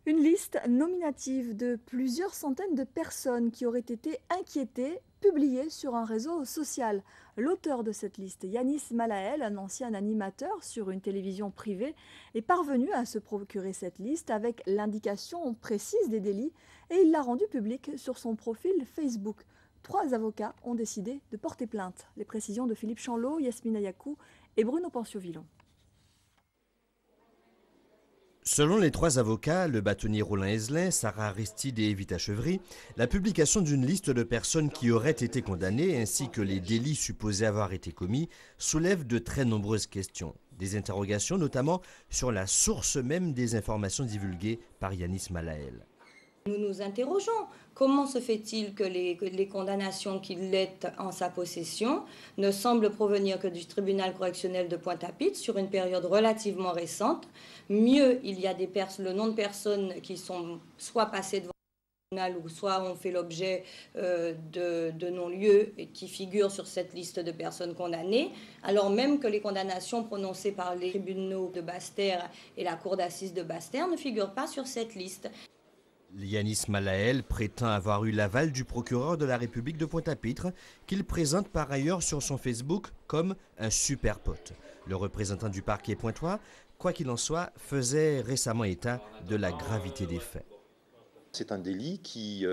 Une liste nominative de plusieurs centaines de personnes qui auraient été inquiétées, publiée sur un réseau social. L'auteur de cette liste, Yanis Malael, un ancien animateur sur une télévision privée, est parvenu à se procurer cette liste avec l'indication précise des délits et il l'a rendue publique sur son profil Facebook. 3 avocats ont décidé de porter plainte. Les précisions de Philippe Chanlot, Yasmina Yakou et Bruno Panciovillon. Selon les 3 avocats, le bâtonnier Roland Heslin, Sarah Aristide et Evita Chevry, la publication d'une liste de personnes qui auraient été condamnées ainsi que les délits supposés avoir été commis soulève de très nombreuses questions. Des interrogations notamment sur la source même des informations divulguées par Yanis Malael. Nous nous interrogeons. Comment se fait-il que les condamnations qu'il ait en sa possession ne semblent provenir que du tribunal correctionnel de Pointe-à-Pitre sur une période relativement récente? Mieux, il y a le nom de personnes qui sont soit passées devant le tribunal ou soit ont fait l'objet de non-lieux et qui figurent sur cette liste de personnes condamnées, alors même que les condamnations prononcées par les tribunaux de Basse-Terre et la cour d'assises de Basse-Terre ne figurent pas sur cette liste. Yanis Malael prétend avoir eu l'aval du procureur de la République de Pointe-à-Pitre, qu'il présente par ailleurs sur son Facebook comme un super pote. Le représentant du parquet pointois, quoi qu'il en soit, faisait récemment état de la gravité des faits. C'est un délit qui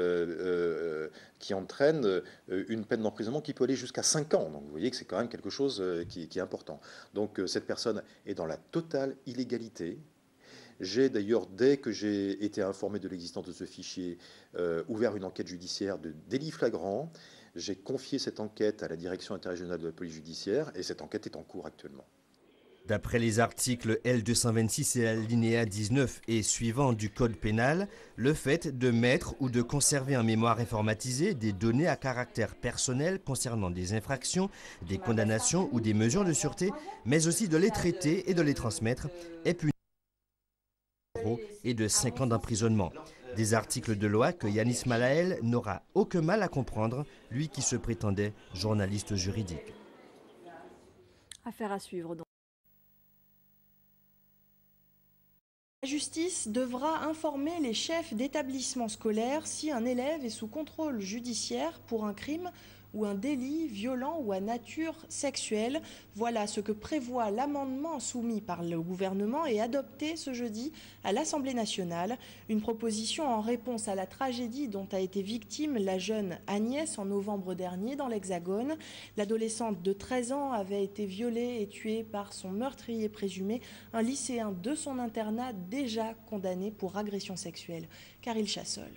entraîne une peine d'emprisonnement qui peut aller jusqu'à 5 ans. Donc vous voyez que c'est quand même quelque chose qui est important. Donc cette personne est dans la totale illégalité. J'ai d'ailleurs, dès que j'ai été informé de l'existence de ce fichier, ouvert une enquête judiciaire de délit flagrant. J'ai confié cette enquête à la direction interrégionale de la police judiciaire et cette enquête est en cours actuellement. D'après les articles L226 et alinéa 19 et suivants du Code pénal, le fait de mettre ou de conserver en mémoire informatisée des données à caractère personnel concernant des infractions, des condamnations ou des mesures de sûreté, mais aussi de les traiter et de les transmettre, est puni et de 5 ans d'emprisonnement. Des articles de loi que Yanis Malael n'aura aucun mal à comprendre, lui qui se prétendait journaliste juridique. Affaire à suivre donc. La justice devra informer les chefs d'établissement scolaire si un élève est sous contrôle judiciaire pour un crime ou un délit violent ou à nature sexuelle. Voilà ce que prévoit l'amendement soumis par le gouvernement et adopté ce jeudi à l'Assemblée nationale. Une proposition en réponse à la tragédie dont a été victime la jeune Agnès en novembre dernier dans l'Hexagone. L'adolescente de 13 ans avait été violée et tuée par son meurtrier présumé, un lycéen de son internat déjà condamné pour agression sexuelle. Caril Chassol.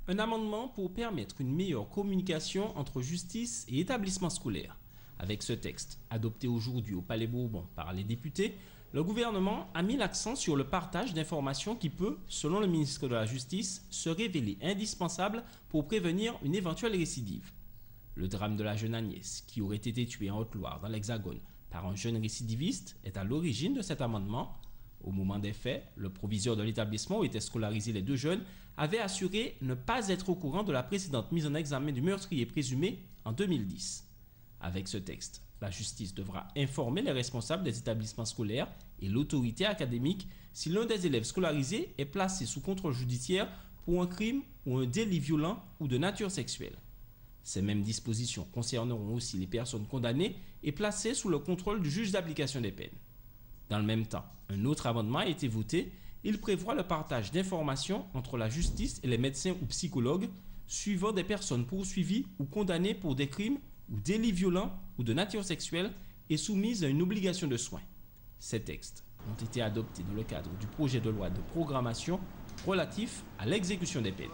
Un amendement pour permettre une meilleure communication entre justice et établissements scolaires. Avec ce texte, adopté aujourd'hui au Palais Bourbon par les députés, le gouvernement a mis l'accent sur le partage d'informations qui peut, selon le ministre de la Justice, se révéler indispensable pour prévenir une éventuelle récidive. Le drame de la jeune Agnès, qui aurait été tuée en Haute-Loire dans l'Hexagone par un jeune récidiviste, est à l'origine de cet amendement. Au moment des faits, le proviseur de l'établissement où étaient scolarisés les deux jeunes avait assuré ne pas être au courant de la précédente mise en examen du meurtrier présumé en 2010. Avec ce texte, la justice devra informer les responsables des établissements scolaires et l'autorité académique si l'un des élèves scolarisés est placé sous contrôle judiciaire pour un crime ou un délit violent ou de nature sexuelle. Ces mêmes dispositions concerneront aussi les personnes condamnées et placées sous le contrôle du juge d'application des peines. Dans le même temps, un autre amendement a été voté. Il prévoit le partage d'informations entre la justice et les médecins ou psychologues suivant des personnes poursuivies ou condamnées pour des crimes ou délits violents ou de nature sexuelle et soumises à une obligation de soins. Ces textes ont été adoptés dans le cadre du projet de loi de programmation relatif à l'exécution des peines.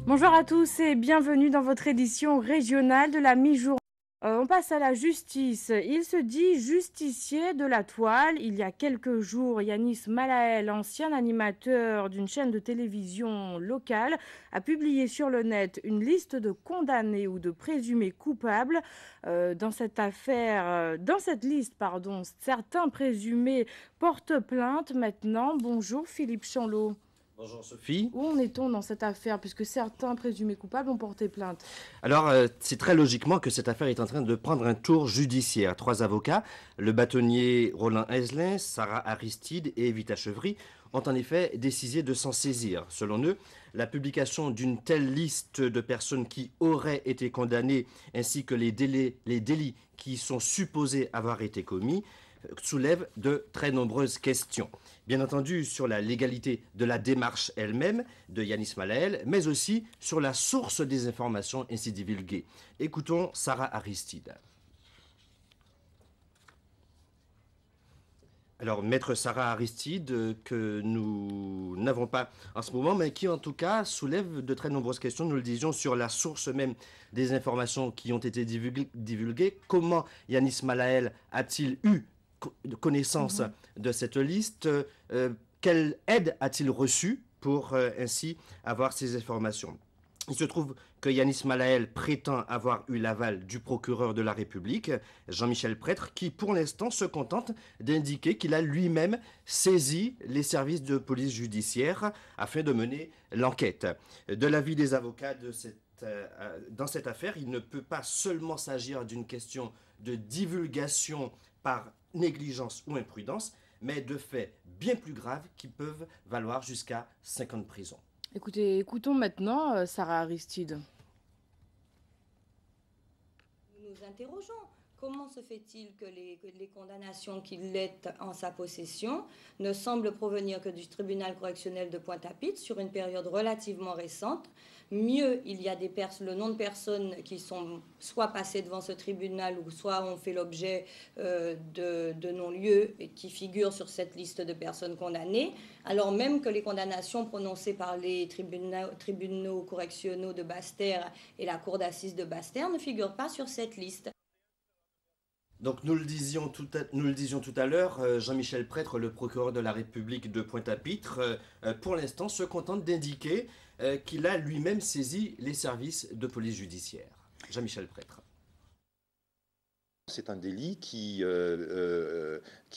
Bonjour à tous et bienvenue dans votre édition régionale de la mi-journée. On passe à la justice. Il se dit justicier de la toile. Il y a quelques jours, Yanis Malael, ancien animateur d'une chaîne de télévision locale, a publié sur le net une liste de condamnés ou de présumés coupables. Dans cette liste, certains présumés portent plainte maintenant. Bonjour Philippe Chanlot. Bonjour Sophie. Où en est-on dans cette affaire, puisque certains présumés coupables ont porté plainte? Alors, c'est très logiquement que cette affaire est en train de prendre un tour judiciaire. 3 avocats, le bâtonnier Roland Heslin, Sarah Aristide et Evita Chevry, ont en effet décidé de s'en saisir. Selon eux, la publication d'une telle liste de personnes qui auraient été condamnées, ainsi que les délits qui sont supposés avoir été commis, soulève de très nombreuses questions. Bien entendu sur la légalité de la démarche elle-même de Yanis Malael, mais aussi sur la source des informations ainsi divulguées. Écoutons Sarah Aristide. Alors, maître Sarah Aristide, que nous n'avons pas en ce moment, mais qui en tout cas soulève de très nombreuses questions, nous le disions, sur la source même des informations qui ont été divulguées. Comment Yanis Malael a-t-il eu connaissance de cette liste? Quelle aide a-t-il reçu pour ainsi avoir ces informations? Il se trouve que Yanis Malael prétend avoir eu l'aval du procureur de la République, Jean-Michel Prêtre, qui pour l'instant se contente d'indiquer qu'il a lui-même saisi les services de police judiciaire afin de mener l'enquête. De l'avis des avocats dans cette affaire, il ne peut pas seulement s'agir d'une question de divulgation par négligence ou imprudence, mais de faits bien plus graves qui peuvent valoir jusqu'à 5 ans de prison. Écoutez, écoutons maintenant Sarah Aristide. Nous nous interrogeons. Comment se fait-il que les condamnations qu'il ait en sa possession ne semblent provenir que du tribunal correctionnel de Pointe-à-Pitre sur une période relativement récente? Mieux, il y a le nom de personnes qui sont soit passées devant ce tribunal ou soit ont fait l'objet de non-lieux et qui figurent sur cette liste de personnes condamnées, alors même que les condamnations prononcées par les tribunaux correctionnels de Basse-Terre et la cour d'assises de Basse-Terre ne figurent pas sur cette liste. Donc nous le disions tout à l'heure, Jean-Michel Prêtre, le procureur de la République de Pointe-à-Pitre, pour l'instant se contente d'indiquer qu'il a lui-même saisi les services de police judiciaire. Jean-Michel Prêtre. C'est un délit qui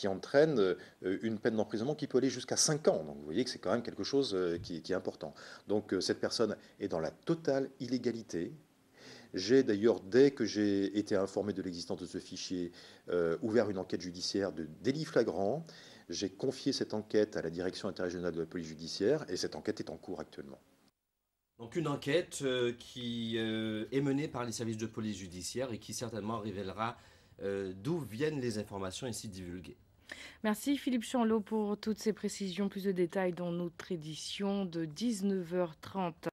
entraîne une peine d'emprisonnement qui peut aller jusqu'à 5 ans. Donc vous voyez que c'est quand même quelque chose qui est important. Donc cette personne est dans la totale illégalité. J'ai d'ailleurs, dès que j'ai été informé de l'existence de ce fichier, ouvert une enquête judiciaire de délit flagrant. J'ai confié cette enquête à la direction interrégionale de la police judiciaire et cette enquête est en cours actuellement. Donc une enquête qui est menée par les services de police judiciaire et qui certainement révélera d'où viennent les informations ainsi divulguées. Merci Philippe Chanlot pour toutes ces précisions. Plus de détails dans notre édition de 19h30.